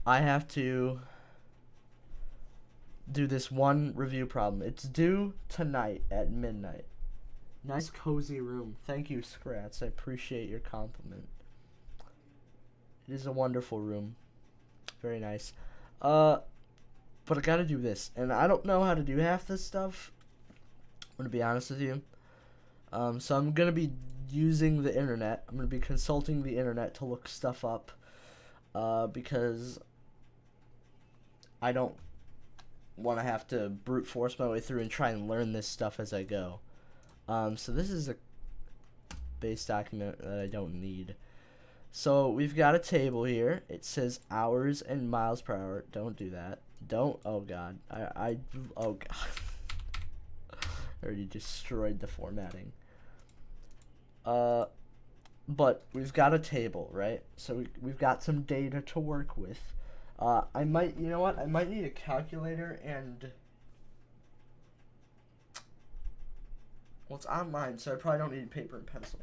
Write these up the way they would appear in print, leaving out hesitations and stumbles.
I have to do this one review problem. It's due tonight at midnight. Nice cozy room. Thank you, Scratch. I appreciate your compliment. It is a wonderful room. Very nice. But I gotta do this, and I don't know how to do half this stuff. I'm gonna be honest with you. So I'm gonna be using the internet. I'm gonna be consulting the internet to look stuff up, because I don't want to have to brute force my way through and try and learn this stuff as I go. So this is a base document that I don't need. So we've got a table here. It says hours and miles per hour. Don't do that. Don't. Oh god. Oh god. I already destroyed the formatting. But we've got a table, right? So we've got some data to work with. I might, you know what? I might need a calculator and, well, it's online, so I probably don't need paper and pencil.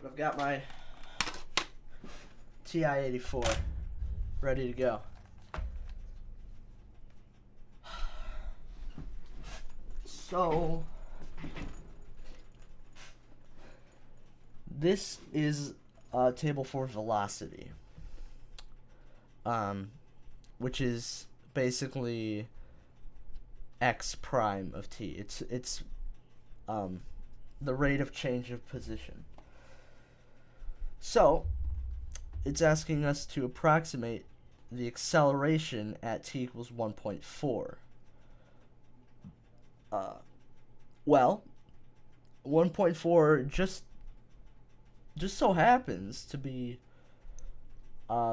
But I've got my TI-84 ready to go. So this is a table for velocity, which is basically x prime of t. It's the rate of change of position. So it's asking us to approximate the acceleration at t equals 1.4. Well, 1.4 just so happens to be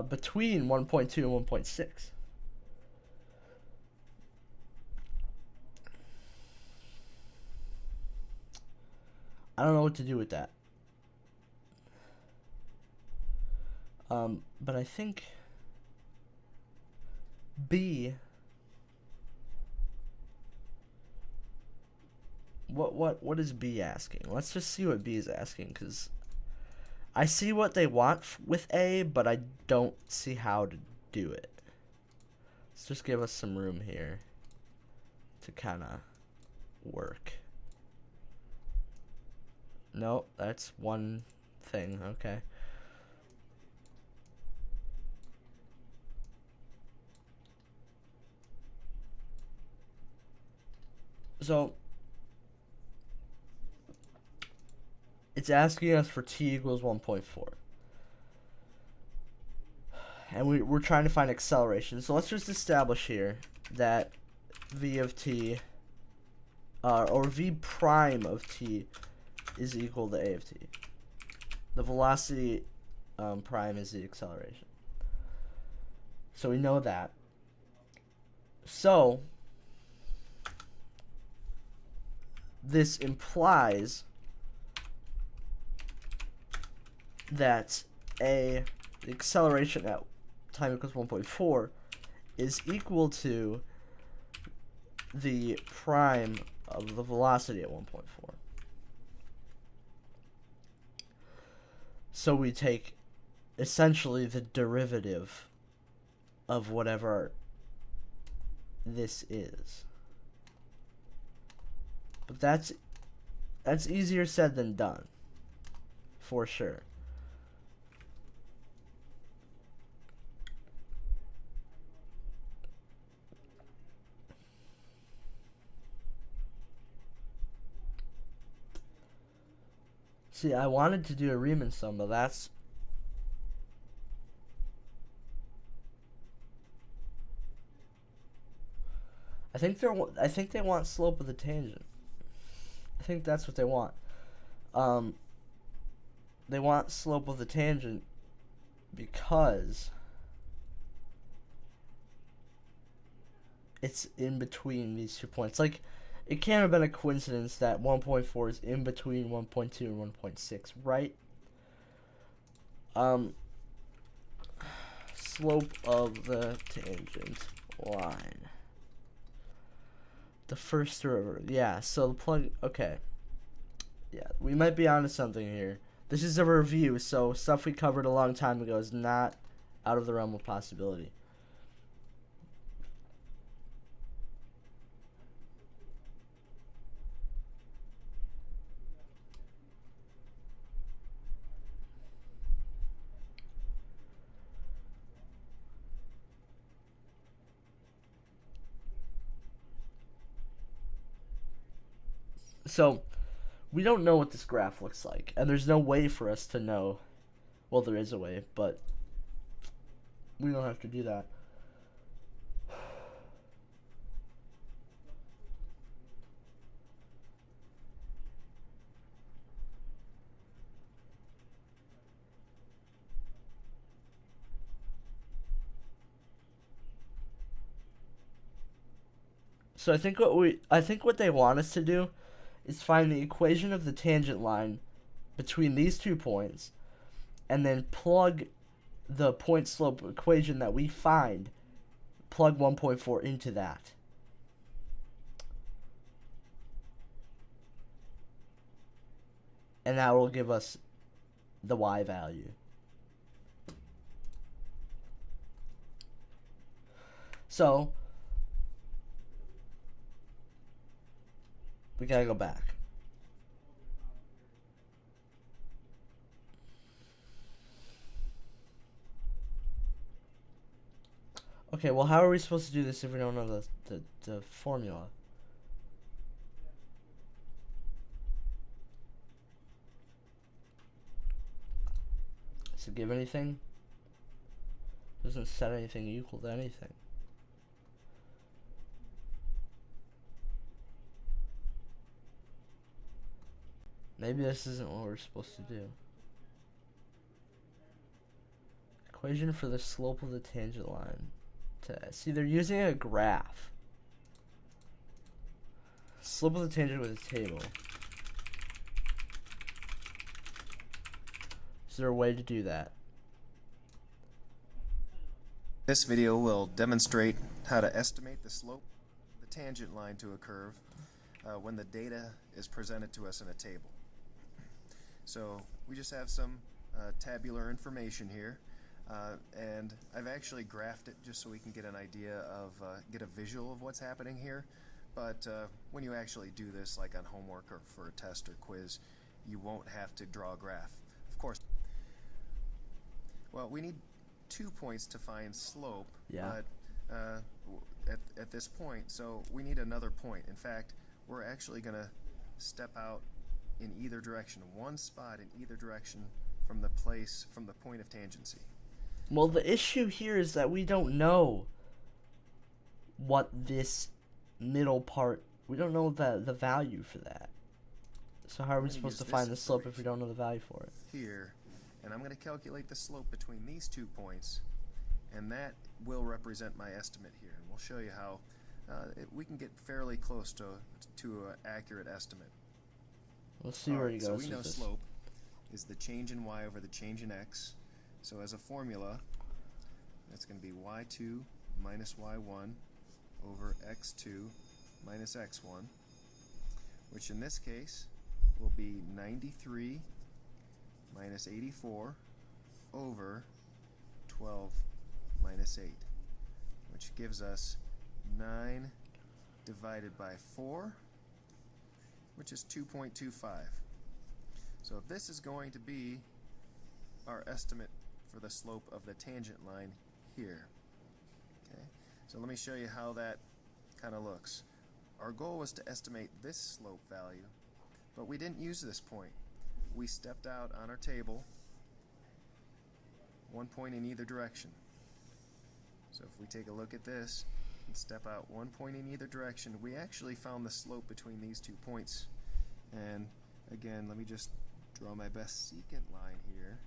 between 1.2 and 1.6. I don't know what to do with that. But I think B. What is B asking? Let's just see what B is asking, because I see what they want with A, but I don't see how to do it. Let's just give us some room here to kind of work. No, that's one thing. Okay. So it's asking us for t equals 1.4. And we're trying to find acceleration. So let's just establish here that v of t, or v prime of t, is equal to a of t. The velocity prime is the acceleration. So we know that. So this implies that the acceleration at time equals 1.4 is equal to the prime of the velocity at 1.4. So we take essentially the derivative of whatever this is. But that's easier said than done, for sure. See, I wanted to do a Riemann sum, but that's... I think they want slope of the tangent. I think that's what they want. They want slope of the tangent because it's in between these 2 points. Like, it can't have been a coincidence that 1.4 is in between 1.2 and 1.6, right? Slope of the tangent line. The first derivative. Yeah, so the plug... Okay. Yeah, We might be onto something here. This is a review, so stuff we covered a long time ago is not out of the realm of possibility. So, we don't know what this graph looks like, and there's no way for us to know. Well, there is a way, but we don't have to do that. So I think what they want us to do is find the equation of the tangent line between these 2 points, and then plug the point slope equation that we find, plug 1.4 into that. And that will give us the y value. So we gotta go back. Okay, well, how are we supposed to do this if we don't know the formula? Does it give anything? Doesn't set anything equal to anything. Maybe this isn't what we're supposed to do. Equation for the slope of the tangent line. See, they're using a graph. Slope of the tangent with a table. Is there a way to do that? This video will demonstrate how to estimate the slope of the tangent line to a curve when the data is presented to us in a table. So we just have some tabular information here, and I've actually graphed it just so we can get an idea of, get a visual of what's happening here. But when you actually do this, like on homework or for a test or quiz, you won't have to draw a graph. Of course, well, we need 2 points to find slope, yeah. But at this point, so we need another point. In fact, we're actually going to step out in either direction, one spot in either direction from the point of tangency. Well, the issue here is that we don't know what this middle part, we don't know the value for that. So how are we supposed to find the slope if we don't know the value for it? Here, and I'm going to calculate the slope between these 2 points, and that will represent my estimate here. And we'll show you how we can get fairly close to an accurate estimate. Let's see where he goes. So we know slope is the change in y over the change in x. So as a formula, that's going to be y2 minus y1 over x2 minus x1, which in this case will be 93 minus 84 over 12 minus 8, which gives us 9 divided by 4, which is 2.25. So if this is going to be our estimate for the slope of the tangent line here. Okay, so let me show you how that kind of looks. Our goal was to estimate this slope value, but we didn't use this point. We stepped out on our table 1 point in either direction. So if we take a look at this and step out 1 point in either direction, we actually found the slope between these 2 points. And again, let me just draw my best secant line here.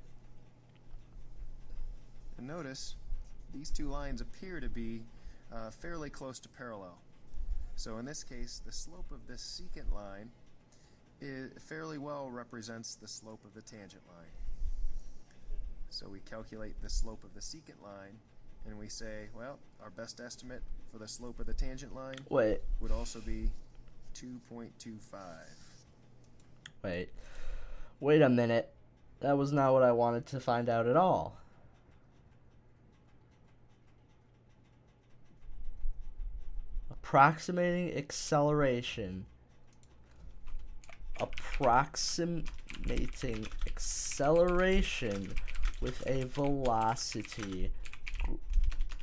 And notice these 2 lines appear to be fairly close to parallel. So in this case, the slope of this secant line fairly well represents the slope of the tangent line. So we calculate the slope of the secant line, and we say, well, our best estimate for the slope of the tangent line would also be 2.25. Wait. Wait a minute. That was not what I wanted to find out at all. Approximating acceleration. Approximating acceleration with a velocity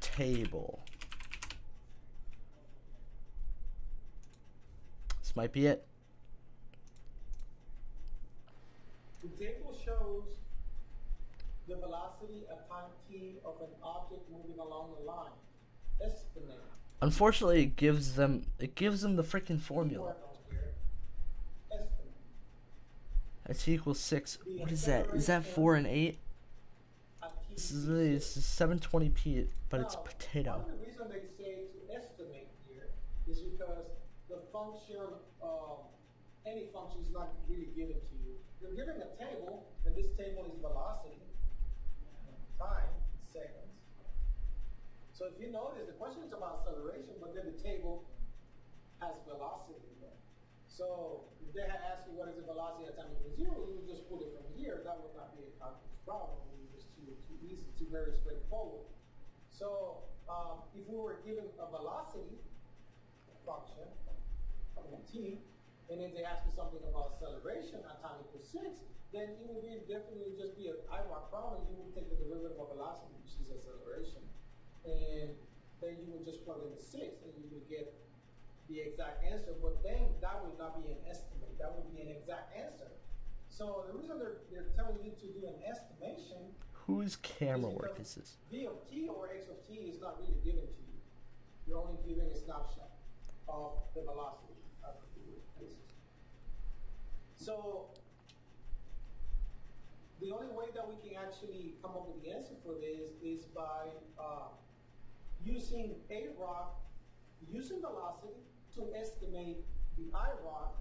table. This might be it. The table shows the velocity at time t of an object moving along the line. Estimate. Unfortunately, it gives them the freaking formula. Estimate. X equals 6. What is that? Is that 4 and 8? This is 720p, but it's potato. Part of the reason they say to estimate here is because the function, any function is not really given to you. You're given a table, and this table is velocity, time, seconds. So if you notice, the question is about acceleration, but then the table has velocity there. So if they had asked you what is the velocity at time equals 0, you would just pull it from here. That would not be a calculus problem. It was too easy, too very straightforward. So if we were given a velocity function, t, and then they ask you something about acceleration at time equals 6, then it would be definitely just be an IROC problem. You would take the derivative of velocity, which is acceleration, and then you would just plug in the 6, and you would get the exact answer. But then that would not be an estimate. That would be an exact answer. So the reason they're telling you to do an estimation. Whose camera work is this? V of t or x of t is not really given to you. You're only giving a snapshot of the velocity of the places. So the only way that we can actually come up with the answer for this is by using AROC, using velocity to estimate the IROC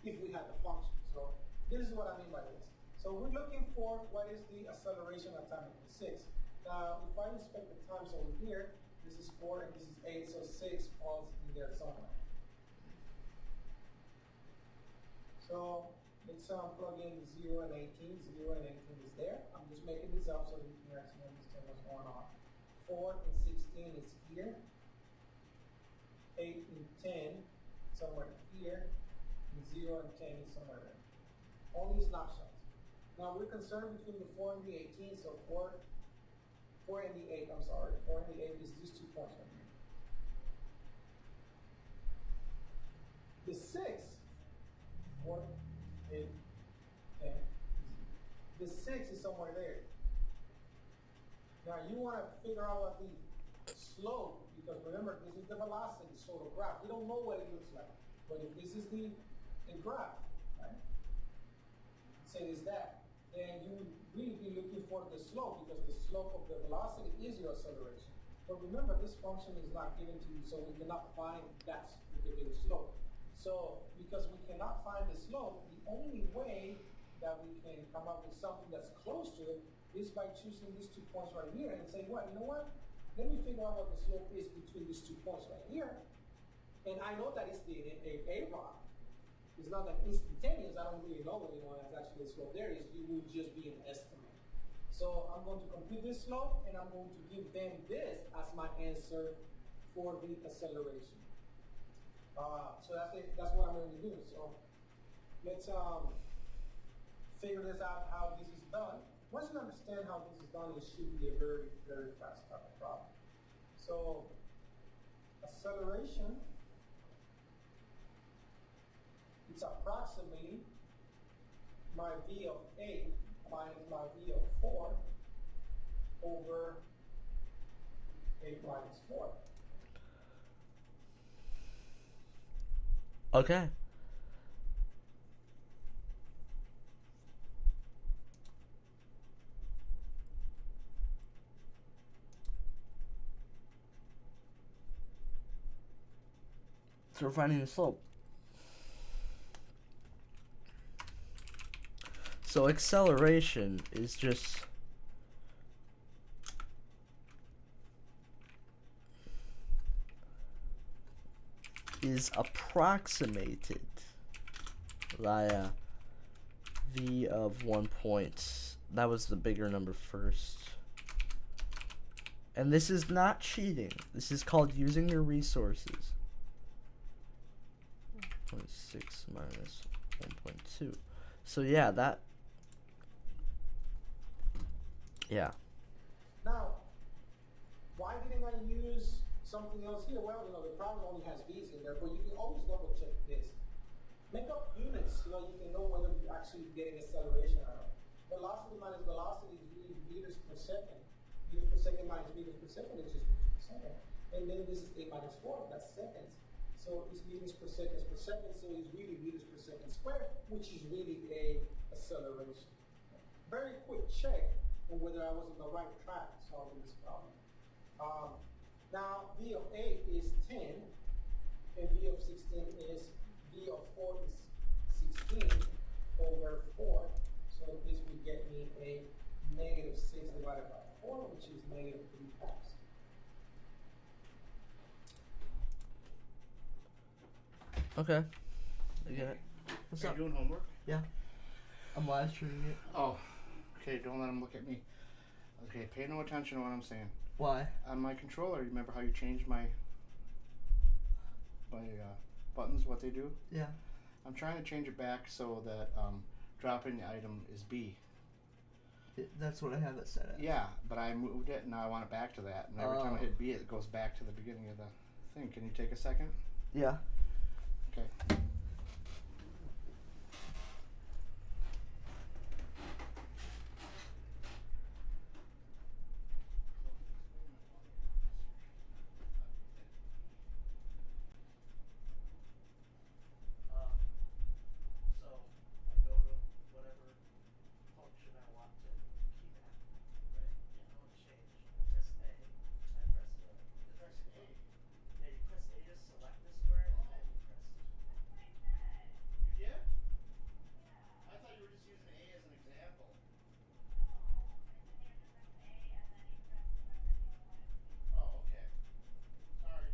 if we had the function. So this is what I mean by this. So we're looking for what is the acceleration at time equals 6. Now, if I inspect the times over here, this is 4 and this is 8, so 6 falls in there somewhere. So let's plug in 0 and 18. 0 and 18 is there. I'm just making this up so you can actually understand what's going on. 4 and 16 is here. 8 and 10 somewhere here. And 0 and 10 is somewhere there. Only snapshots. Now we're concerned between the 4 and the 18, so 4 and the 8, I'm sorry. 4 and the 8 is these 2 points right here. The 6, 4, 8, 10. The 6 is somewhere there. Now you want to figure out what the slope, because remember, this is the velocity, so the graph. We don't know what it looks like. But if this is the graph, right? Say it's that. Then you would really be looking for the slope, because the slope of the velocity is your acceleration. But remember, this function is not given to you, so we cannot find that particular slope. So because we cannot find the slope, the only way that we can come up with something that's close to it is by choosing these 2 points right here and say, well, you know what? Let me figure out what the slope is between these 2 points right here. And I know that it's the AROC. It's not an instantaneous. I don't really know what it's actually a slope there is. It would just be an estimate. So I'm going to compute this slope, and I'm going to give them this as my answer for the acceleration. So that's it. That's what I'm going to do. So let's figure this out, how this is done. Once you understand how this is done, it should be a very, very fast type of problem. So acceleration, it's approximating my V of 8 minus my V of 4 over 8 minus 4. Okay. So we're finding the slope. So acceleration is just approximated via v of 1 point. That was the bigger number first. And this is not cheating. This is called using your resources. 0.6 minus 1.2. So yeah, that. Yeah. Now, why didn't I use something else here? Well, the problem only has V's in there, but you can always double check this. Make up units so that you can know whether you're actually getting acceleration or not. Velocity minus velocity is really meters per second. Meters per second minus meters per second is just meters per second. And then this is 8 minus 4, that's seconds. So it's meters per second, so it's really meters per second squared, which is really a acceleration. Very quick check on whether I was on the right track solving this problem. Now, V of 8 is 10, and V of 16 is, V of 4 is 16 over 4. So this would get me a negative 6 divided by 4, which is negative 3 times. Okay. I get it. What's Are up? you doing homework? Yeah. I'm live streaming it. Oh, okay. Don't let him look at me. Okay, pay no attention to what I'm saying. Why? On my controller, you remember how you changed my buttons, what they do? Yeah. I'm trying to change it back so that dropping the item is B. That's what I have it set at. Yeah, but I moved it and now I want it back to that. And every time I hit B, it goes back to the beginning of the thing. Can you take a second? Yeah. Okay. So I go to whatever function I want to keep at, right? I want to change. I press A. I press the. Press A. Yeah, you press A to select the square, and then you press. You did? I thought you were just using A as an example. Oh, okay. Sorry.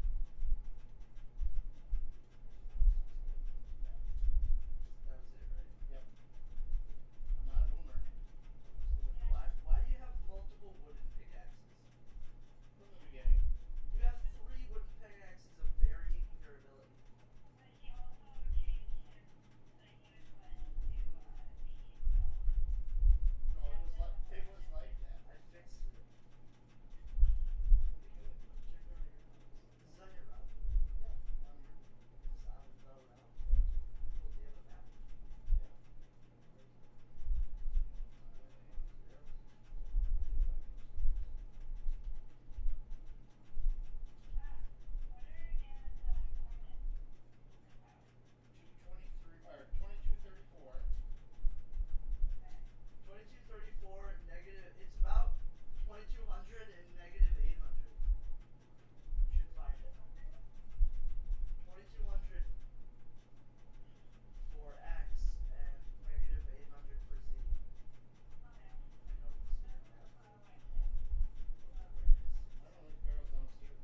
That was it, right? Yep. I'm not a boomer. Why do you have multiple wooden pickaxes? From the beginning. You have 3 wooden pickaxes of varying durability. No, it was like that. I fixed it. Check over here. This is on your route. Yeah. This is on the route. Cool. Do you have a map? It's about 2200 and negative 800. Should find it. 2200 for X and negative 800 for Z. I know it's in the map. I don't like barrels downstairs.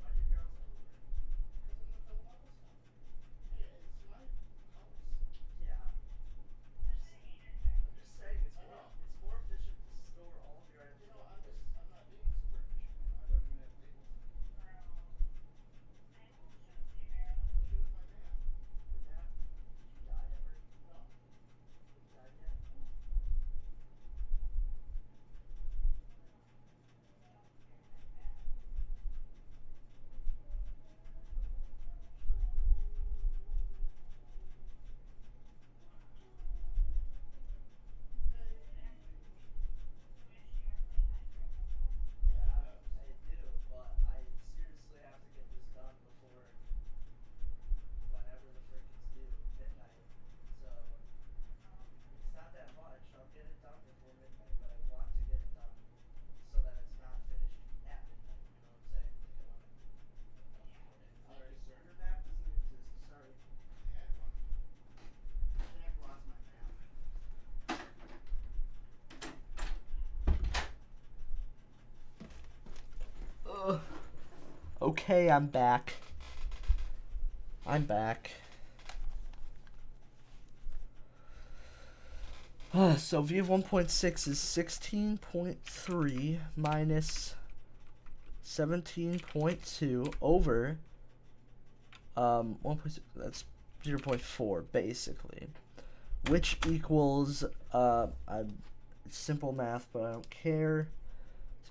Why do barrels everywhere? Because I'm not the level stuff. Hey, it's my house. Yeah. I'm just saying it's more efficient to store all of your items. You know, I'm not being super efficient. I don't even have labels. What'd you do with my map? The map. Did you die ever? No. Have you died yet? Yeah, I do, but I seriously have to get this done before whenever the frick it's due, midnight. So it's not that much. I'll get it done before midnight, but I want to get it done so that it's not finished at midnight. You know what I'm saying? Like I want it. Alright, sir. Your map doesn't exist. Sorry. I had one. Jack lost my map. Ugh. Okay, I'm back. I'm back. So v of 1.6 is 16.3 minus 17.2 over 1.6, that's 0.4 basically, which equals it's simple math, but I don't care.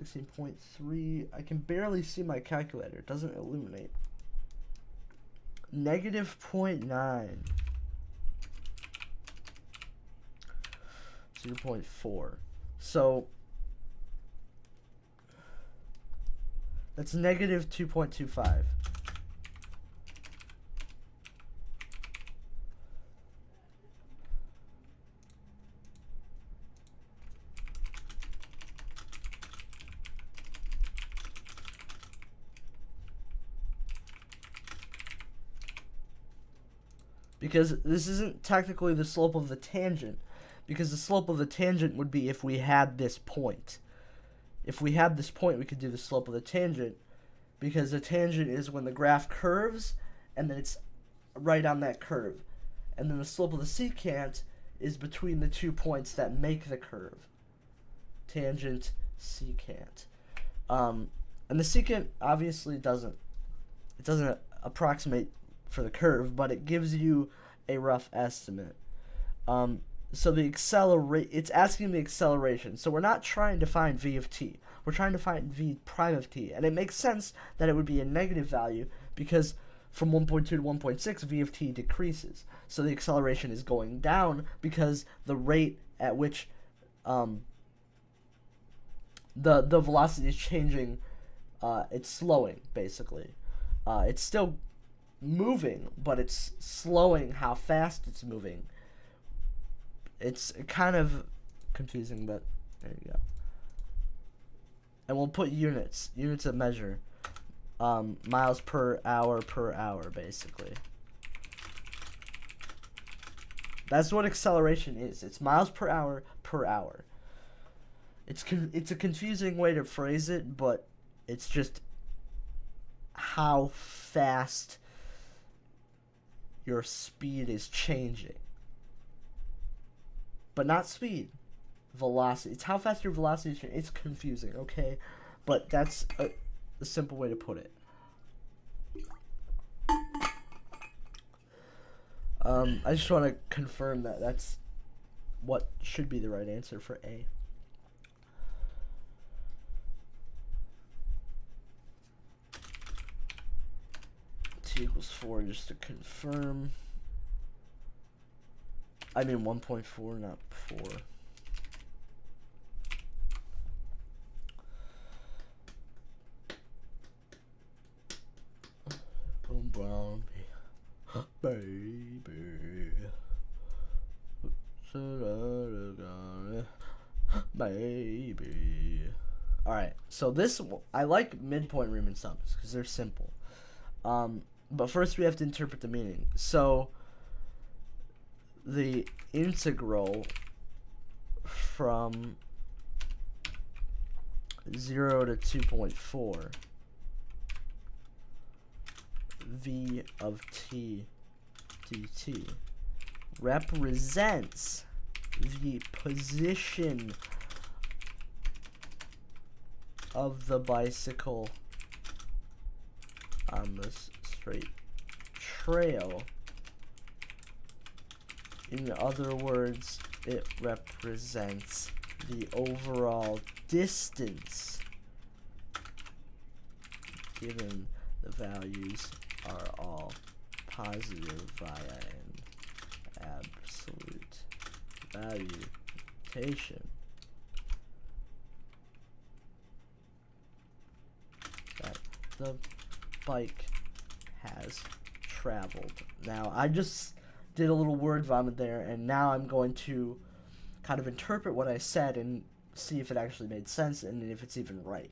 16.3. I can barely see my calculator. It doesn't illuminate. Negative 0.9. 0.4. So that's negative 2.25. Because this isn't technically the slope of the tangent, because the slope of the tangent would be if we had this point. If we had this point, we could do the slope of the tangent, because the tangent is when the graph curves, and then it's right on that curve. And then the slope of the secant is between the 2 points that make the curve. Tangent, secant. And the secant obviously doesn't approximate for the curve, but it gives you a rough estimate. So it's asking the acceleration. So we're not trying to find v of t. We're trying to find v prime of t. And it makes sense that it would be a negative value because from 1.2 to 1.6, v of t decreases. So the acceleration is going down because the rate at which the velocity is changing, it's slowing, basically. It's still moving, but it's slowing how fast it's moving. It's kind of confusing, but there you go. And we'll put units of measure, miles per hour, basically. That's what acceleration is. It's miles per hour. It's a confusing way to phrase it, but it's just how fast your speed is changing. But not speed, velocity. It's how fast your velocity is changing. It's confusing, okay? But that's a simple way to put it. I just want to confirm that that's what should be the right answer for A. T equals 4 just to confirm. I mean 1.4, not 4. Boom, brown baby. Baby. Alright, so this, I like midpoint Riemann sums because they're simple. But first we have to interpret the meaning. So the integral from 0 to 2.4 v of t dt represents the position of the bicycle on the straight trail. In other words, it represents the overall distance given the values are all positive via an absolute value notation. That the bike has traveled. Now, I just did a little word vomit there, and now I'm going to kind of interpret what I said and see if it actually made sense and if it's even right.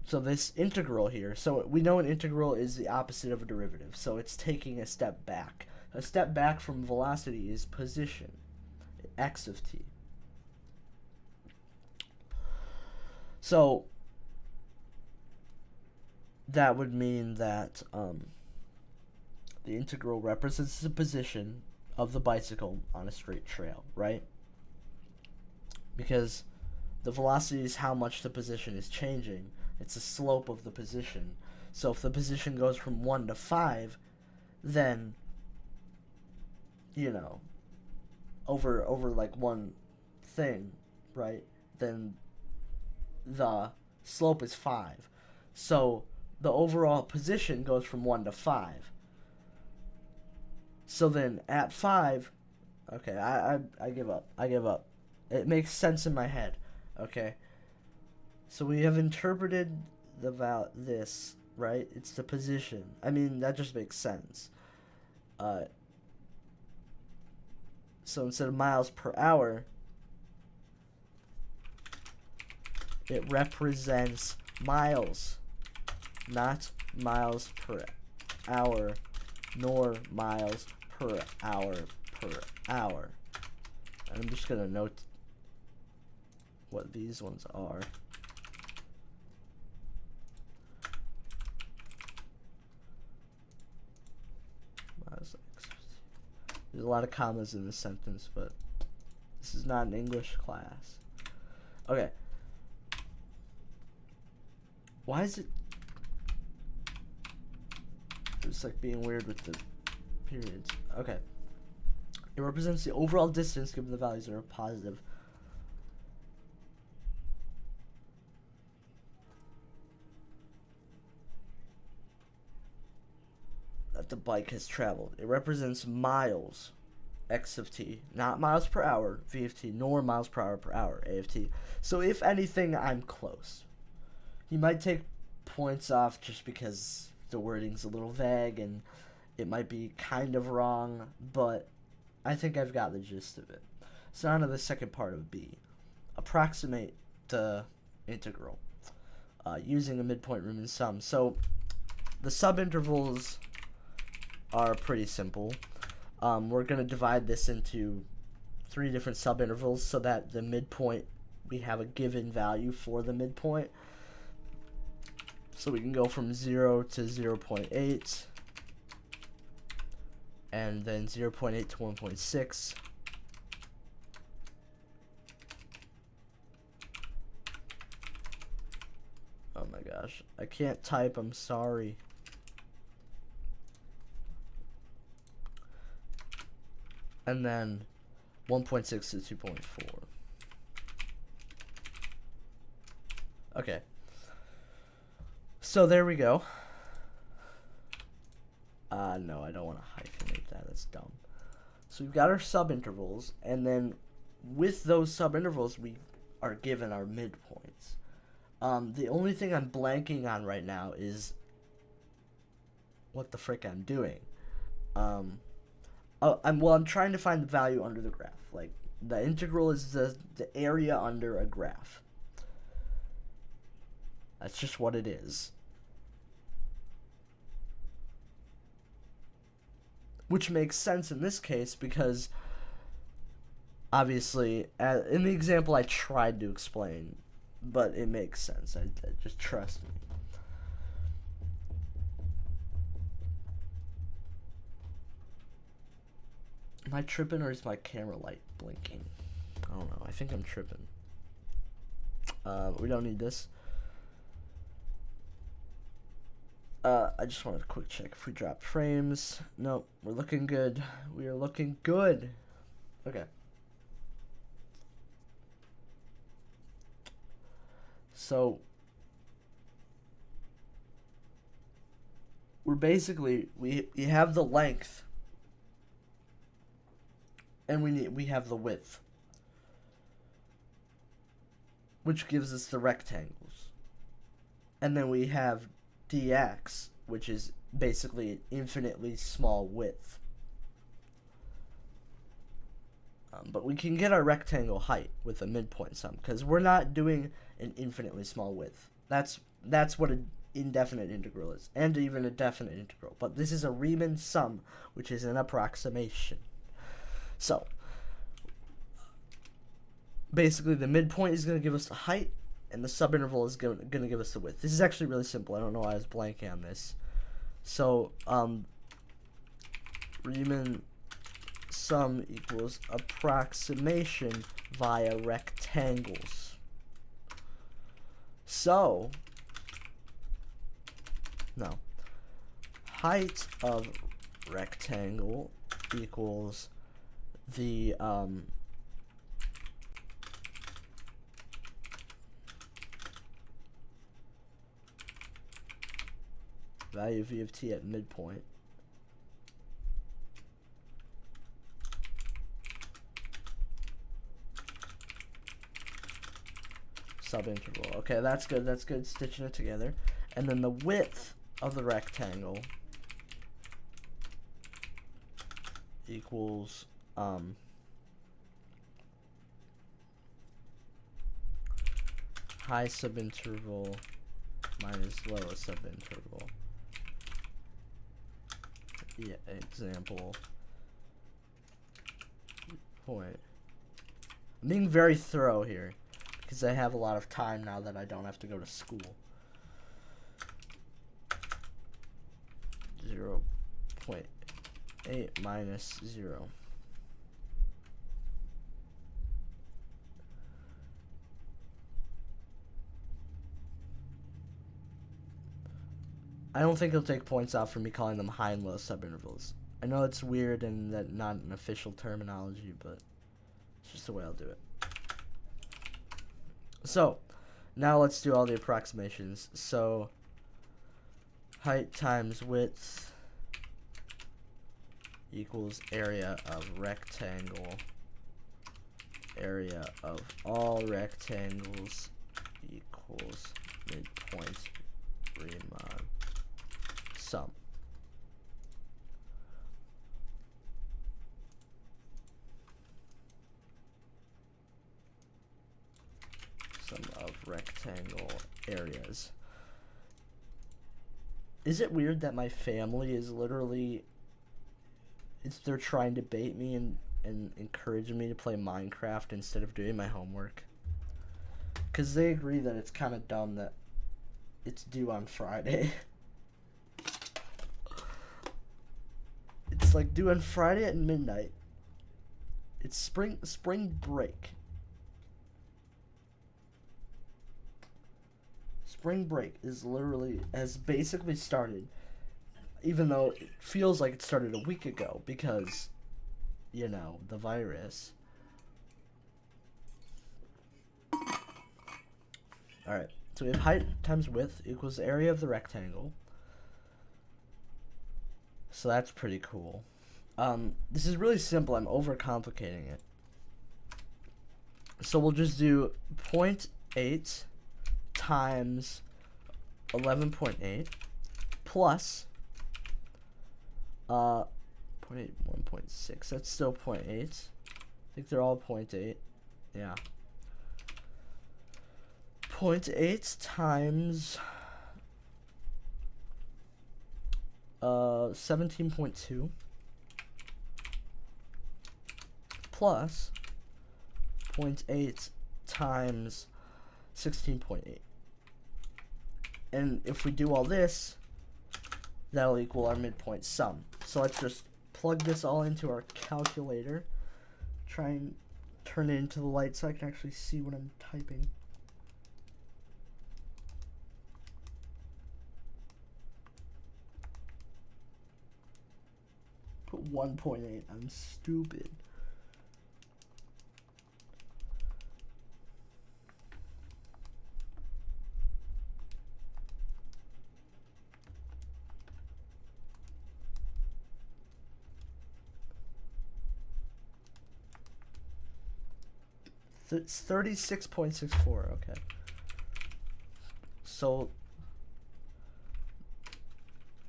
So this integral here, so we know an integral is the opposite of a derivative, so it's taking a step back. A step back from velocity is position, x of t. So that would mean that the integral represents the position of the bicycle on a straight trail, right? Because the velocity is how much the position is changing. It's the slope of the position. So if the position goes from 1 to 5, then, you know, over like one thing, right? Then the slope is 5. So the overall position goes from 1 to 5. So then at 5, okay, I give up. I give up. It makes sense in my head, okay? So we have interpreted this, right? It's the position. I mean, that just makes sense. So instead of miles per hour, it represents miles, not miles per hour, nor miles per hour per hour. And I'm just gonna note what these ones are. There's a lot of commas in this sentence, but this is not an English class. Okay. Why is it... It's like being weird with the periods. Okay. It represents the overall distance given the values are positive. That the bike has traveled. It represents miles, x of t, not miles per hour, v of t, nor miles per hour, a of t. So if anything, I'm close. You might take points off just because the wording's a little vague and it might be kind of wrong, but I think I've got the gist of it. So on to the second part of B. Approximate the integral using a midpoint Riemann sum. So the subintervals are pretty simple. We're going to divide this into 3 different subintervals so that the midpoint, we have a given value for the midpoint. So we can go from 0 to 0.8, and then 0.8 to 1.6. Oh my gosh, I can't type, I'm sorry. And then 1.6 to 2.4. Okay. So there we go. No, I don't want to hyphenate that. That's dumb. So we've got our subintervals, and then with those subintervals, we are given our midpoints. The only thing I'm blanking on right now is what the frick I'm doing. I'm trying to find the value under the graph. Like, the integral is the area under a graph. That's just what it is. Which makes sense in this case because, obviously, in the example I tried to explain, but it makes sense. I just trust me. Am I tripping or is my camera light blinking? I don't know. I think I'm tripping. We don't need this. I just wanted a quick check if we dropped frames. Nope, we're looking good. We are looking good. Okay. So we're basically we have the length and we have the width, which gives us the rectangles. And then we have dx, which is basically an infinitely small width. But we can get our rectangle height with a midpoint sum, because we're not doing an infinitely small width. That's what an indefinite integral is, and even a definite integral. But this is a Riemann sum, which is an approximation. So, basically the midpoint is going to give us the height, and the subinterval is going to give us the width. This is actually really simple. I don't know why I was blanking on this. So, Riemann sum equals approximation via rectangles. So, no. Height of rectangle equals the value of v of t at midpoint subinterval. Okay, that's good. That's good. Stitching it together. And then the width of the rectangle equals high subinterval minus lowest subinterval. Yeah, example point. I'm being very thorough here because I have a lot of time now that I don't have to go to school. 0.8 minus 0. I don't think he'll take points out for me calling them high and low subintervals. I know it's weird and that not an official terminology, but it's just the way I'll do it. So, now let's do all the approximations. So, height times width equals area of rectangle. Area of all rectangles equals midpoint Riemann sum. Sum of rectangle areas. Is it weird that my family is literally, they're trying to bait me and encourage me to play Minecraft instead of doing my homework? Because they agree that it's kind of dumb that it's due on Friday. It's like due on Friday at midnight. It's spring break. Spring break has basically started, even though it feels like it started a week ago because, you know, the virus. Alright, so we have height times width equals the area of the rectangle. So that's pretty cool. This is really simple. I'm overcomplicating it. So we'll just do 0.8 times 11.8 plus 0.8, 1.6. That's still 0.8. I think they're all 0.8. Yeah. 0.8 times 17.2 plus 0.8 times 16.8. And if we do all this, that'll equal our midpoint sum. So let's just plug this all into our calculator. Try and turn it into the light so I can actually see what I'm typing. Put 1.8. I'm stupid. It's 36.64. Okay. So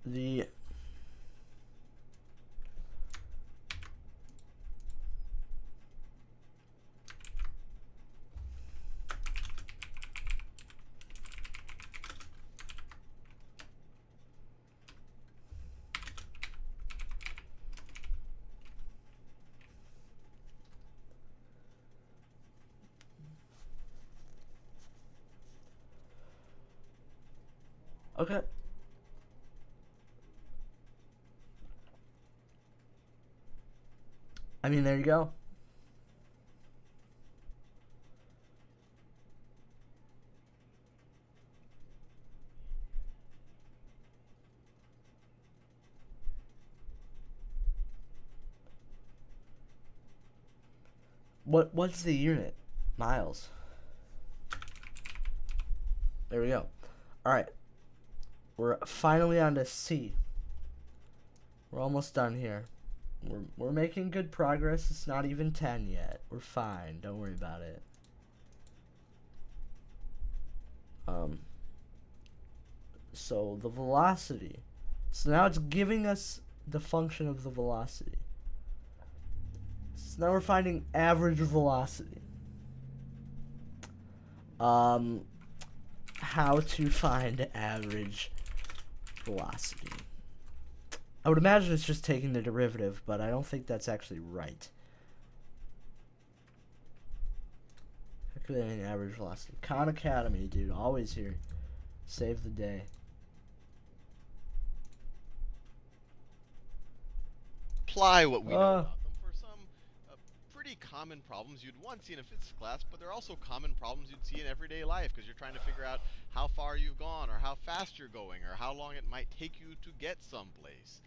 the okay. I mean, there you go. What's the unit? Miles. There we go. Alright. We're finally on to C. We're almost done here. We're making good progress. It's not even 10 yet. We're fine. Don't worry about it. So the velocity. So now it's giving us the function of the velocity. So now we're finding average velocity. How to find average velocity. I would imagine it's just taking the derivative, but I don't think that's actually right. Calculating average velocity. Khan Academy, dude, always here. Save the day. Apply what we know about them for some pretty common problems you'd once see in a physics class, but they're also common problems you'd see in everyday life because you're trying to figure out how far you've gone or how fast you're going or how long it might take you to get someplace.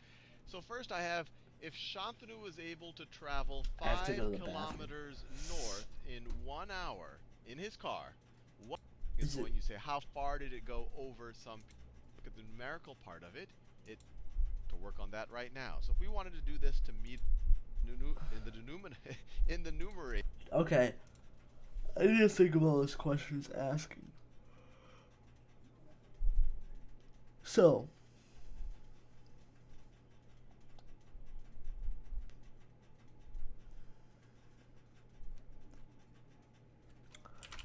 So first I have, if Shantanu was able to travel 5 kilometers north in 1 hour in his car, what is when you say how far did it go over some, look at the numerical part of it, to work on that right now. So if we wanted to do this to meet in the numerator. Okay. I need to think of all those questions asking. So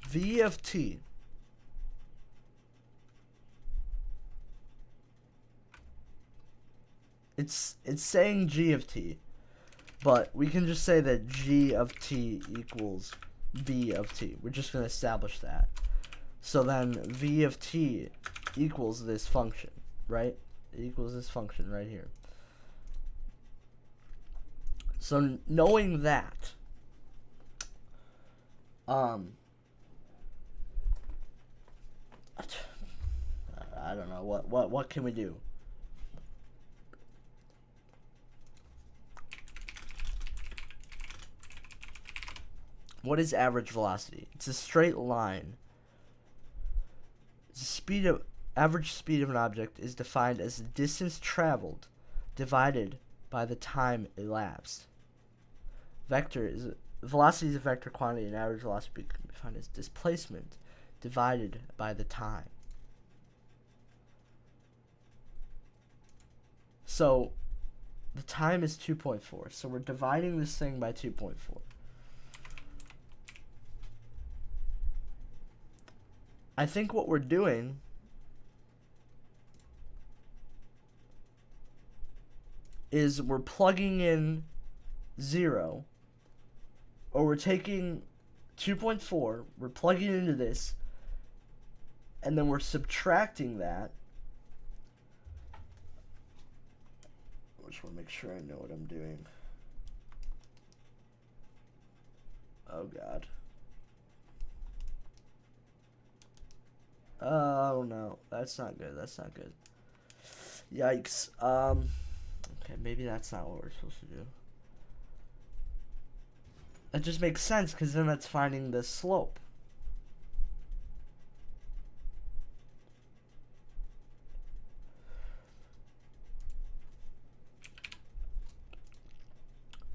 V of t it's saying g of t, but we can just say that g of t equals v of t. We're just going to establish that. So then v of t equals this function, right? It equals this function right here. So knowing that, I don't know, what can we do? What is average velocity? It's a straight line. The average speed of an object is defined as the distance traveled divided by the time elapsed. Velocity is a vector quantity, and average velocity can be defined as displacement divided by the time. So the time is 2.4. So we're dividing this thing by 2.4. I think what we're doing is we're plugging in 0, or we're taking 2.4, we're plugging it into this, and then we're subtracting that. I just want to make sure I know what I'm doing. Oh God. Oh no, that's not good. That's not good. Yikes. Okay, maybe that's not what we're supposed to do. That just makes sense, because then that's finding the slope.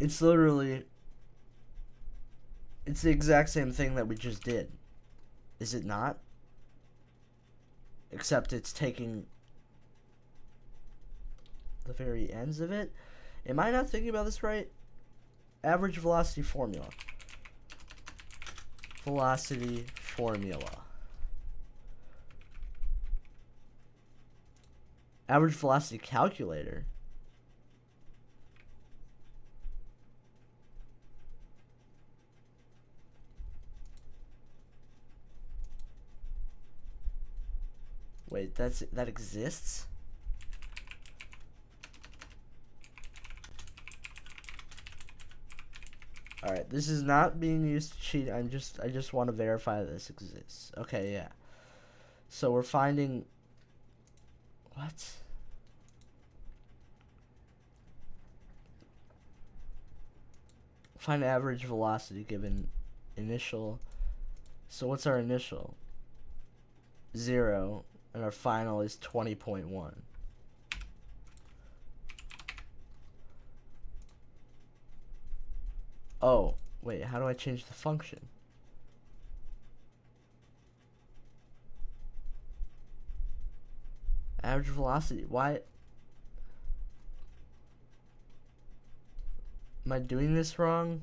It's literally, it's the exact same thing that we just did. Is it not? Except it's taking the very ends of it. Am I not thinking about this right? Average velocity formula. Velocity formula. Average velocity calculator. Wait, that exists? Alright, this is not being used to cheat. I just want to verify that this exists. Okay, yeah. So we're finding... What? Find average velocity given initial. So what's our initial? 0. And our final is 20.1. Oh, wait, how do I change the function? Average velocity, why? Am I doing this wrong?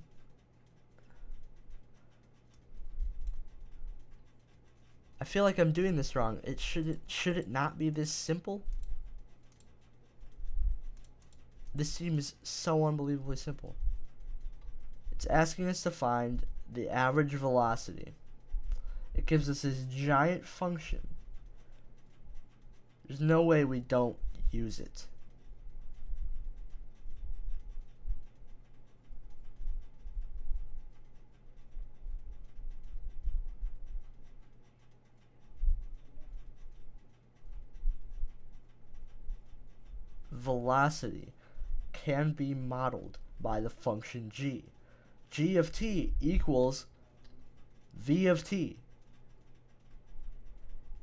I feel like I'm doing this wrong. Should it not be this simple? This seems so unbelievably simple. It's asking us to find the average velocity. It gives us this giant function. There's no way we don't use it. Velocity can be modeled by the function g. G of t equals v of t.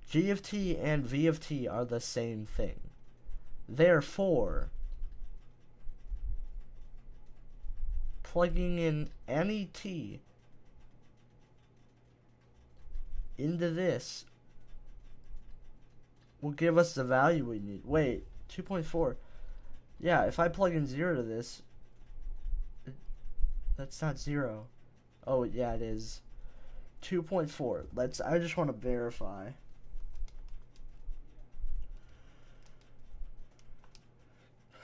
G of t and v of t are the same thing. Therefore, plugging in any t into this will give us the value we need. Wait, 2.4. Yeah, if I plug in 0 to this, that's not 0. Oh, yeah, it is. 2.4. I just want to verify.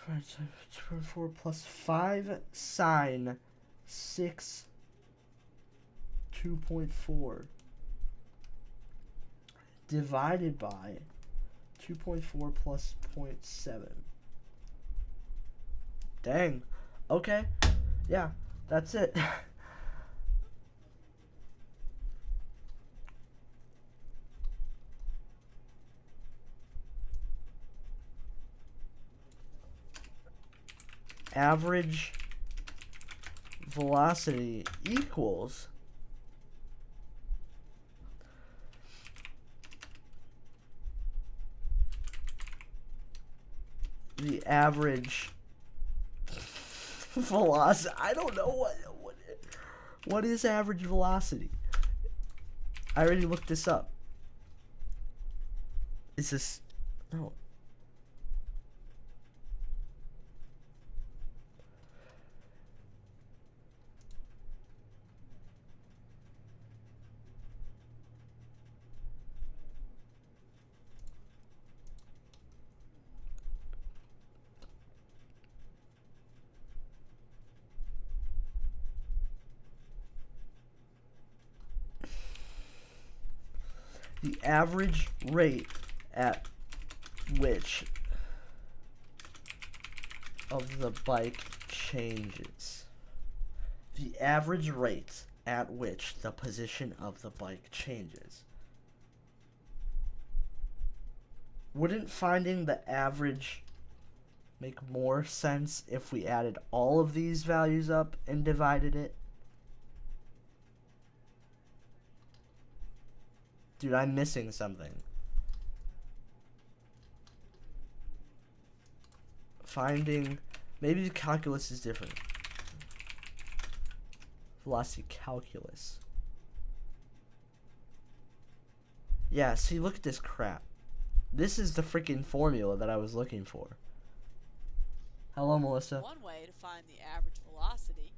Right, so 2.4 plus 5 sine 6 2.4 divided by 2.4 plus 0.7. Dang. Okay. Yeah, that's it. Average velocity equals the average velocity. I don't know what is average velocity. I already looked this up. Is this no? The average rate at which of the bike changes. The average rate at which the position of the bike changes. Wouldn't finding the average make more sense if we added all of these values up and divided it? Dude, I'm missing something. Finding... Maybe the calculus is different. Velocity calculus. Yeah, see, look at this crap. This is the freaking formula that I was looking for. Hello, Melissa. One way to find the average velocity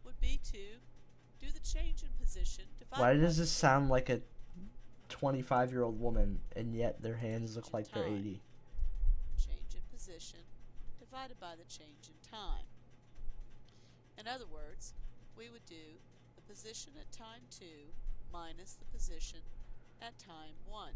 would be to do the change in position divided Why by does the this sound like a 25-year-old woman, and yet their hands look like they're 80? Change in position divided by the change in time. In other words, we would do the position at time 2 minus the position at time 1.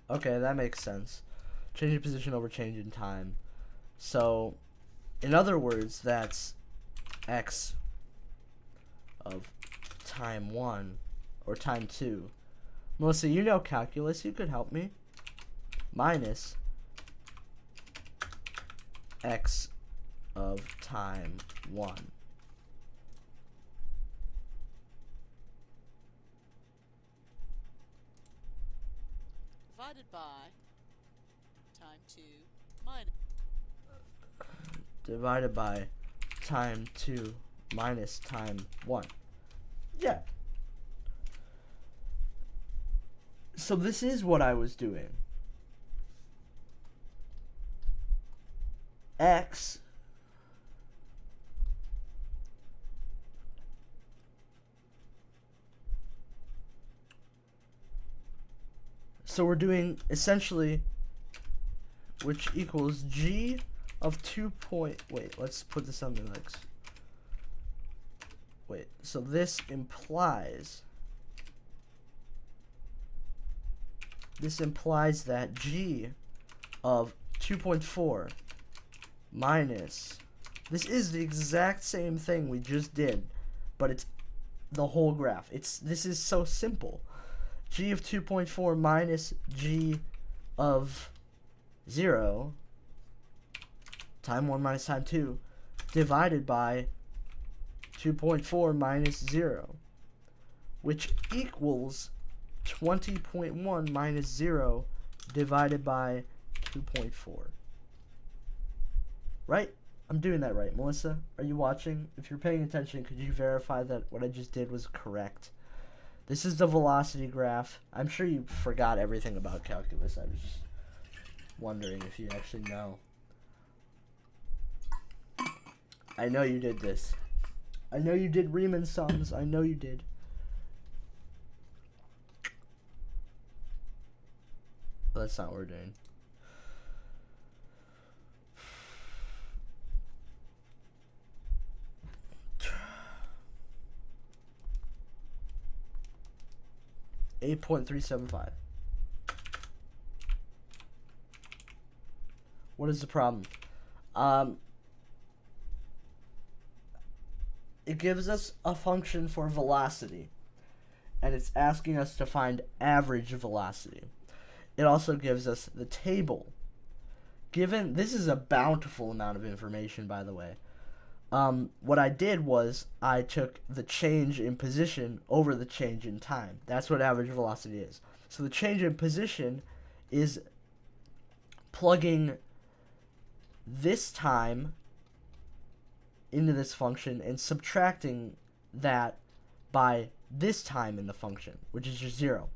Okay, that makes sense. Change in position over change in time. So, in other words, that's x of time 1 or time 2. Melissa, you know calculus. You could help me. Minus x of time 1. Divided by time 2 minus. Divided by time 2 minus time 1. Yeah. So this is what I was doing. X so we're doing essentially, which equals g of 2 point, wait, let's put this on the next. Wait, so this implies that g of 2.4 minus, this is the exact same thing we just did, but it's the whole graph. This is so simple. G of 2.4 minus G of 0 time 1 minus time 2 divided by 2.4 minus 0, which equals 20.1 minus 0 divided by 2.4. Right? I'm doing that right. Melissa, are you watching? If you're paying attention, could you verify that what I just did was correct? This is the velocity graph. I'm sure you forgot everything about calculus. I was just wondering if you actually know. I know you did this. I know you did Riemann sums. I know you did. That's not what we're doing. $8.375. What is the problem? It gives us a function for velocity, and it's asking us to find average velocity. It also gives us the table. Given this is a bountiful amount of information, by the way. What I did was I took the change in position over the change in time. That's what average velocity is. So the change in position is plugging this time into this function and subtracting that by this time in the function, which is just 0.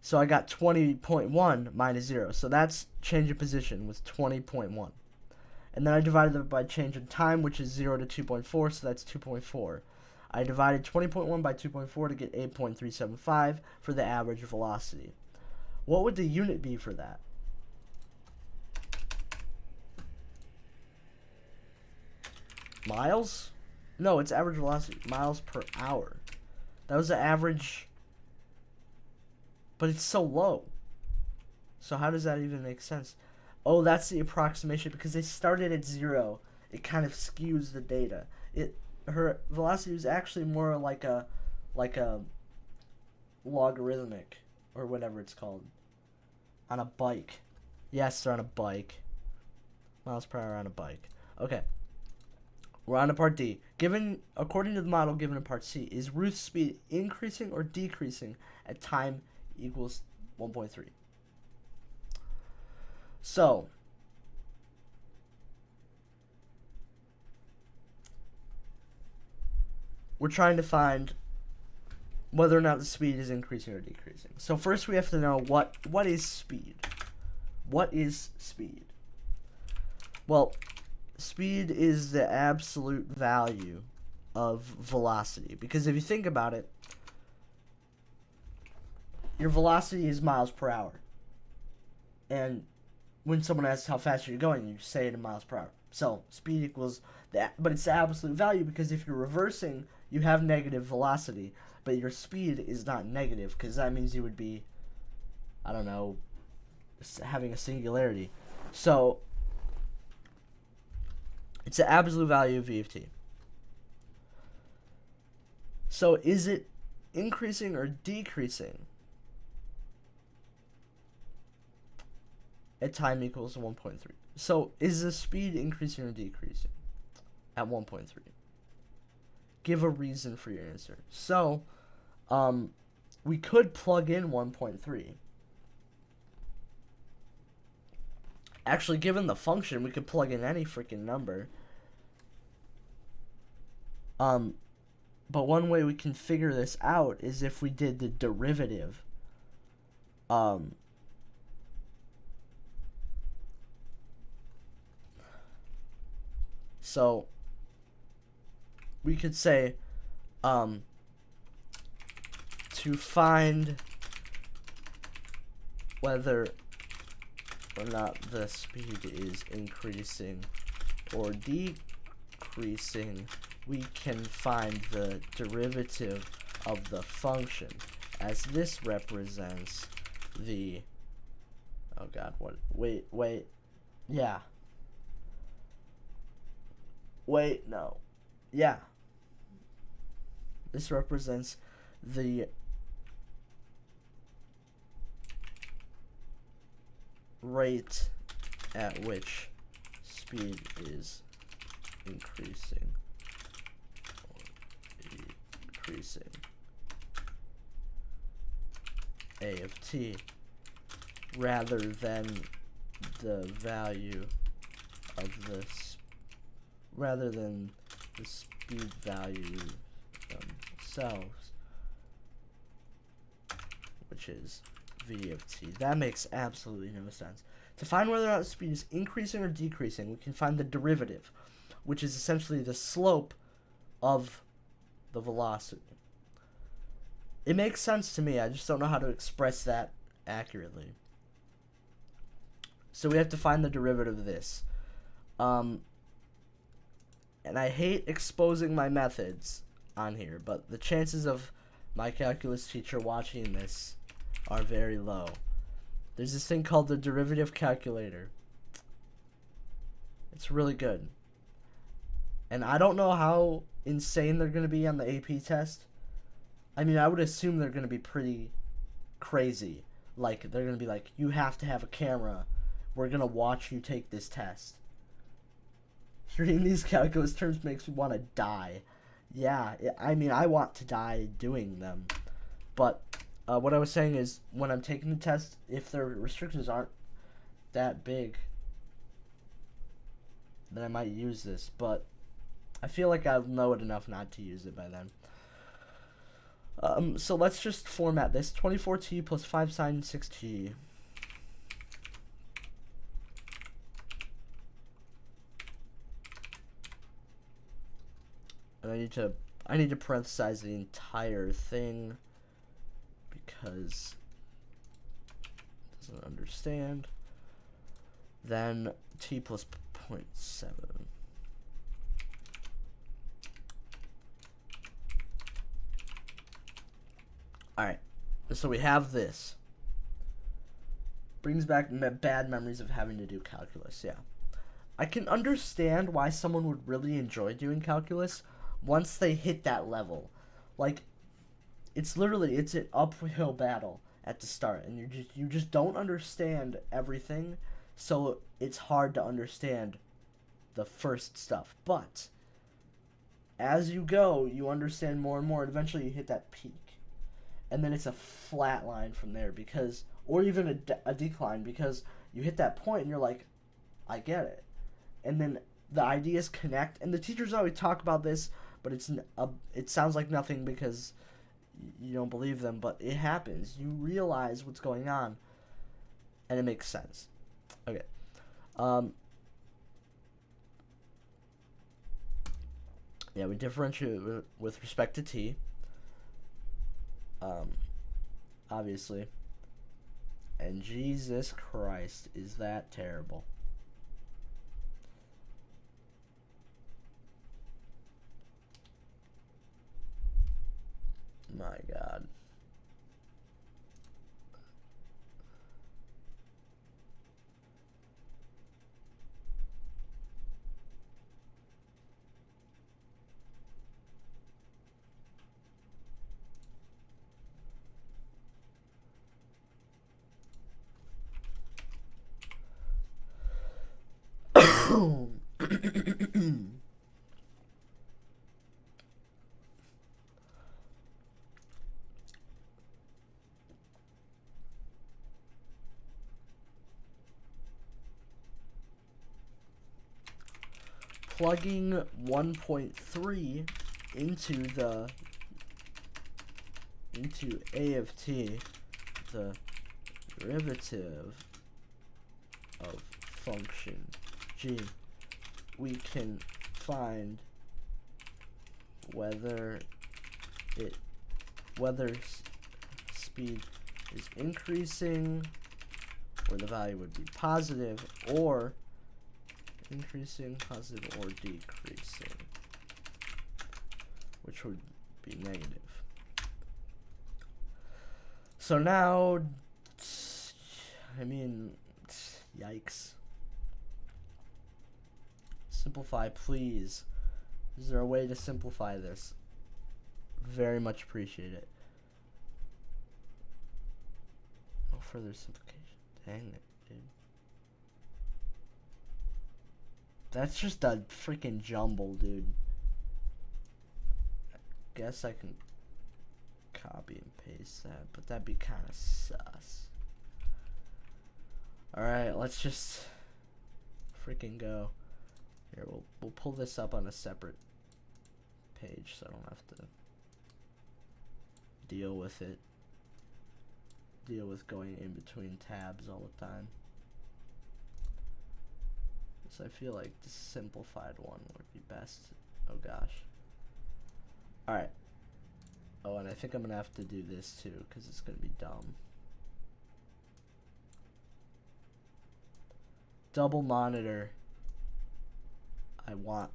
So I got 20.1 minus 0. So that's change in position was 20.1. And then I divided it by change in time, which is 0 to 2.4, so that's 2.4. I divided 20.1 by 2.4 to get 8.375 for the average velocity. What would the unit be for that? Miles? No, it's average velocity. Miles per hour. That was the average, but it's so low. So how does that even make sense? Oh, that's the approximation because they started at 0. It kind of skews the data. Her velocity was actually more like a logarithmic or whatever it's called on a bike. Yes, they're on a bike. Miles per hour on a bike. Okay. We're on to part D. Given, according to the model given in part C, is Ruth's speed increasing or decreasing at time equals 1.3? So, we're trying to find whether or not the speed is increasing or decreasing. So first we have to know what is speed. What is speed? Well, speed is the absolute value of velocity. Because if you think about it, your velocity is miles per hour. And when someone asks how fast you're going, you say it in miles per hour. So speed equals that, but it's the absolute value because if you're reversing, you have negative velocity, but your speed is not negative because that means you would be I don't know, having a singularity. So it's the absolute value of v of t. So is it increasing or decreasing at time equals 1.3? So is the speed increasing or decreasing at 1.3? Give a reason for your answer. So we could plug in 1.3. Actually, given the function, we could plug in any freaking number. But one way we can figure this out is if we did the derivative. So we could say, to find whether or not the speed is increasing or decreasing, we can find the derivative of the function, as this represents the, oh god, what, wait, yeah, wait, no, yeah, this represents the rate at which speed is increasing or decreasing a of t, rather than the value of this, rather than the speed values themselves, which is v of t. That makes absolutely no sense. To find whether or not the speed is increasing or decreasing, we can find the derivative, which is essentially the slope of the velocity. It makes sense to me, I just don't know how to express that accurately. So we have to find the derivative of this. And I hate exposing my methods on here, but the chances of my calculus teacher watching this are very low. There's this thing called the derivative calculator. It's really good. And I don't know how insane they're going to be on the AP test. I mean, I would assume they're going to be pretty crazy. Like, they're going to be like, you have to have a camera. We're going to watch you take this test. Hearing these calculus terms makes me want to die. Yeah, I mean, I want to die doing them. But what I was saying is, when I'm taking the test, if the restrictions aren't that big, then I might use this. But I feel like I'll know it enough not to use it by then. So let's just format this. 24t plus 5 sine 6t. And I need to parenthesize the entire thing because it doesn't understand. Then t plus 0.7. Alright, so we have this. Brings back bad memories of having to do calculus, yeah. I can understand why someone would really enjoy doing calculus once they hit that level. Like, it's an uphill battle at the start, and you just don't understand everything, so it's hard to understand the first stuff. But as you go, you understand more and more, and eventually you hit that peak. And then it's a flat line from there, because, or even a decline, because you hit that point and you're like, I get it. And then the ideas connect, and the teachers always talk about this, but it sounds like nothing because you don't believe them, but it happens. You realize what's going on, and it makes sense. Okay. Yeah, we differentiate with respect to t. Obviously. And Jesus Christ, is that terrible. My God. Plugging 1.3 into a of t, the derivative of function g, we can find whether speed is increasing, where the value would be positive, or increasing, positive, or decreasing, which would be negative. So now, I mean, yikes. Simplify, please. Is there a way to simplify this? Very much appreciate it. No further simplification. Dang it, dude. That's just a freaking jumble, dude. I guess I can copy and paste that, but that'd be kind of sus. Alright, let's just freaking go. Here, we'll pull this up on a separate page so I don't have to deal with it. Deal with going in between tabs all the time. So I feel like the simplified one would be best. Oh gosh. Alright. Oh, and I think I'm gonna have to do this too, because it's gonna be dumb. Double monitor. I want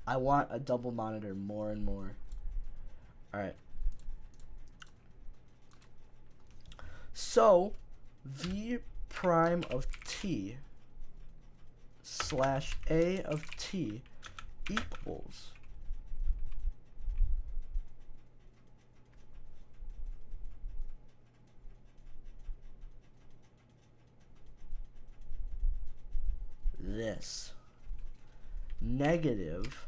a double monitor more and more. Alright. So v prime of t slash a of t equals this. Negative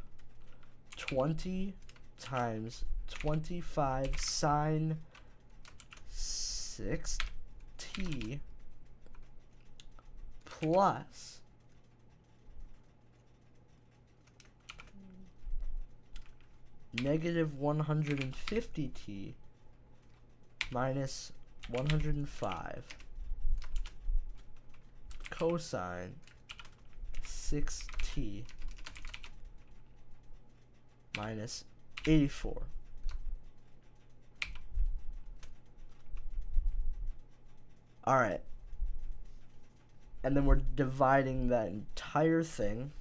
20 times 25 sine 6t plus negative 150t minus 105 cosine 6t minus 84. Alright. And then we're dividing that entire thing.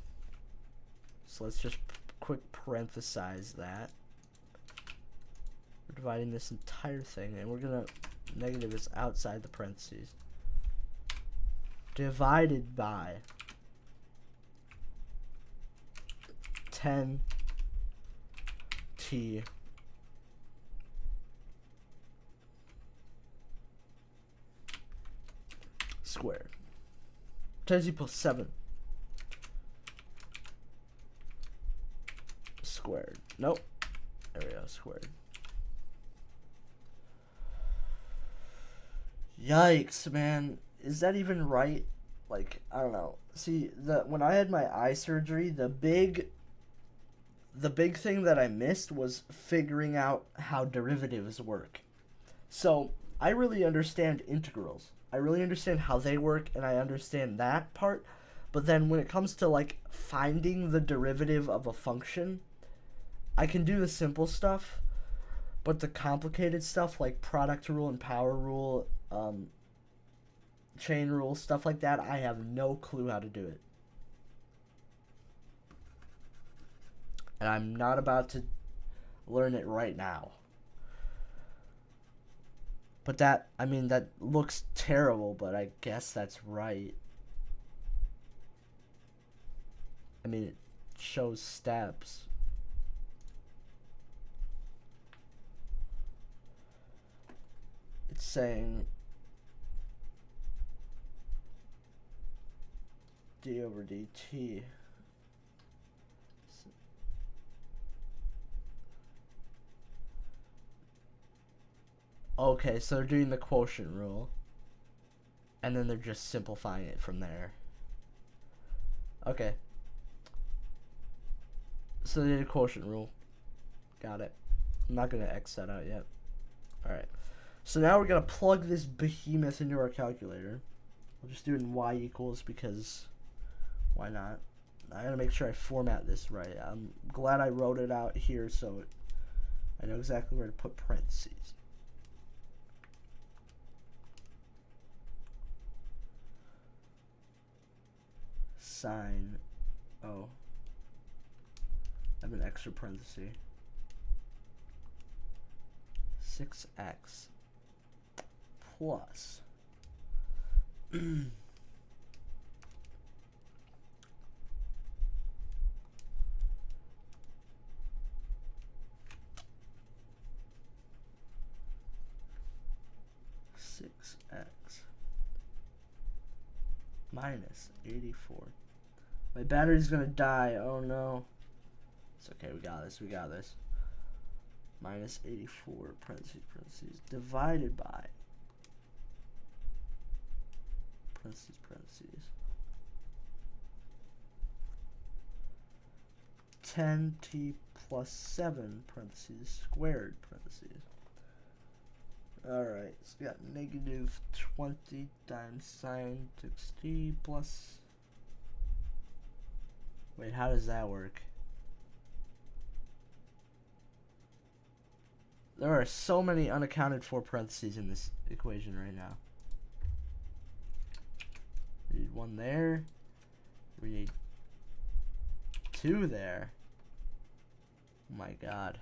So let's just quick parenthesize that. We're dividing this entire thing, and we're gonna, negative is outside the parentheses. Divided by 10t squared. 10 equals 7 squared. Nope. There we go, squared. Yikes, man. Is that even right? Like, I don't know. See, when I had my eye surgery, the big thing that I missed was figuring out how derivatives work. So, I really understand integrals. I really understand how they work, and I understand that part. But then when it comes to, like, finding the derivative of a function, I can do the simple stuff, but the complicated stuff, like product rule and power rule, chain rule, stuff like that, I have no clue how to do it. And I'm not about to learn it right now. But that, I mean, that looks terrible, but I guess that's right. I mean, it shows steps. It's saying d over dt Okay, so they're doing the quotient rule. And then they're just simplifying it from there. Okay. So they did a quotient rule. Got it. I'm not going to X that out yet. Alright. So now we're going to plug this behemoth into our calculator. We'll just do it in y equals because why not? I got to make sure I format this right. I'm glad I wrote it out here so I know exactly where to put parentheses. Sine, oh, I have an extra parenthesis, 6x plus minus 84. My battery's gonna die. Oh no. It's okay. We got this. We got this. Minus 84 parentheses divided by parentheses 10t plus 7 parentheses squared parentheses. Alright, so we got negative 20 times sine 6t plus... Wait, how does that work? There are so many unaccounted for parentheses in this equation right now. We need one there. We need two there. Oh my god.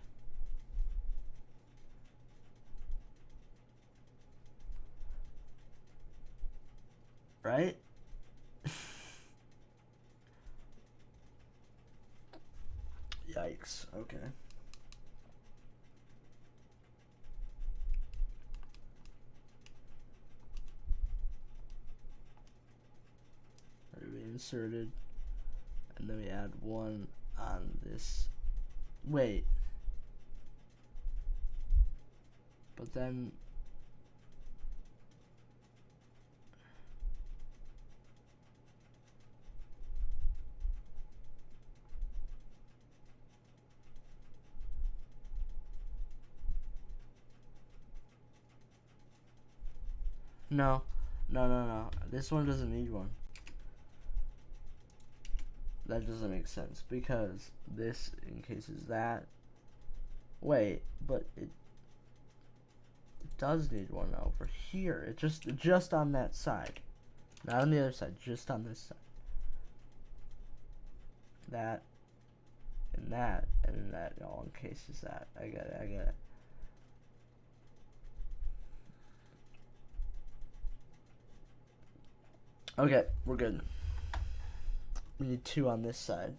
Right? Yikes. Okay. We inserted, and then we add one on this. Wait. But then no. This one doesn't need one. That doesn't make sense because this encases that. Wait, but it does need one over here. It just on that side, not on the other side. Just on this side. That and that and then that all encases that. I get it. I get it. Okay, we're good. We need two on this side.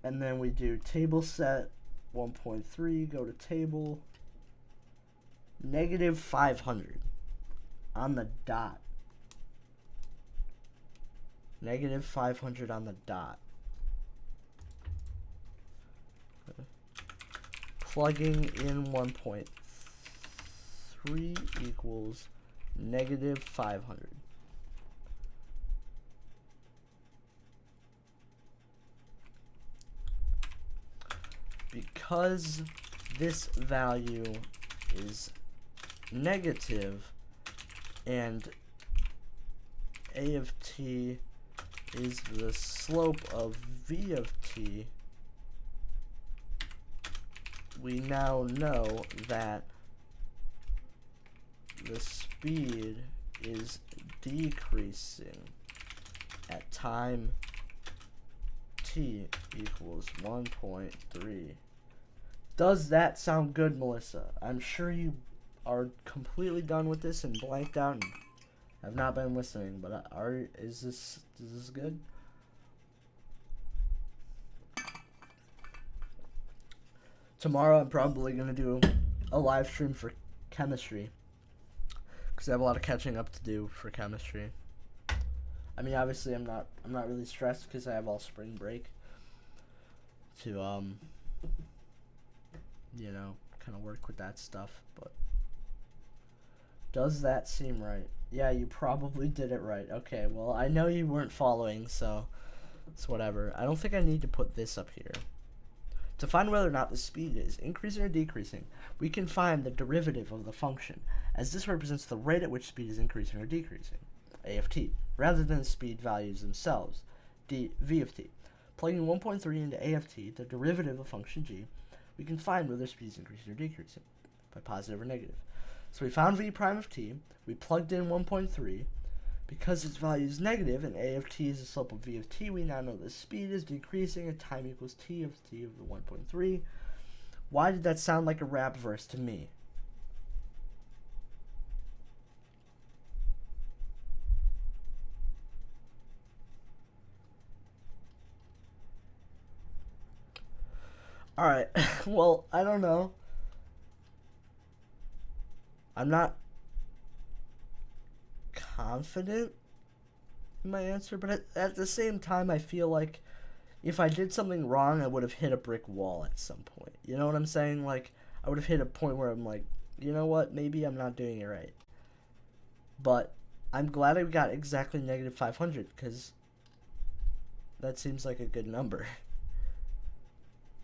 And then we do table set 1.3, go to table, negative 500 on the dot. Negative 500 on the dot. Plugging in 1.3 equals negative 500. Because this value is negative and a of t is the slope of v of t, we now know that the speed is decreasing at time t equals 1.3. Does that sound good, Melissa? I'm sure you are completely done with this and blanked out and I've not been listening, but is this good? Tomorrow I'm probably gonna do a live stream for chemistry, because I have a lot of catching up to do for chemistry. I mean, obviously I'm not really stressed because I have all spring break to you know, kind of work with that stuff. But does that seem right? Yeah, you probably did it right. Okay, well, I know you weren't following, so it's whatever. I don't think I need to put this up here. To find whether or not the speed is increasing or decreasing, we can find the derivative of the function, as this represents the rate at which speed is increasing or decreasing, a of t, rather than the speed values themselves, v of t. Plugging 1.3 into a of t, the derivative of function g, we can find whether speed is increasing or decreasing, by positive or negative. So we found v prime of t, we plugged in 1.3, because its value is negative and a of t is the slope of v of t, we now know the speed is decreasing at time equals t of the 1.3. Why did that sound like a rap verse to me? Alright, well, I don't know. I'm not confident in my answer, but at the same time, I feel like if I did something wrong, I would have hit a brick wall at some point. You know what I'm saying? Like, I would have hit a point where I'm like, you know what, maybe I'm not doing it right. But I'm glad I got exactly negative 500, because that seems like a good number.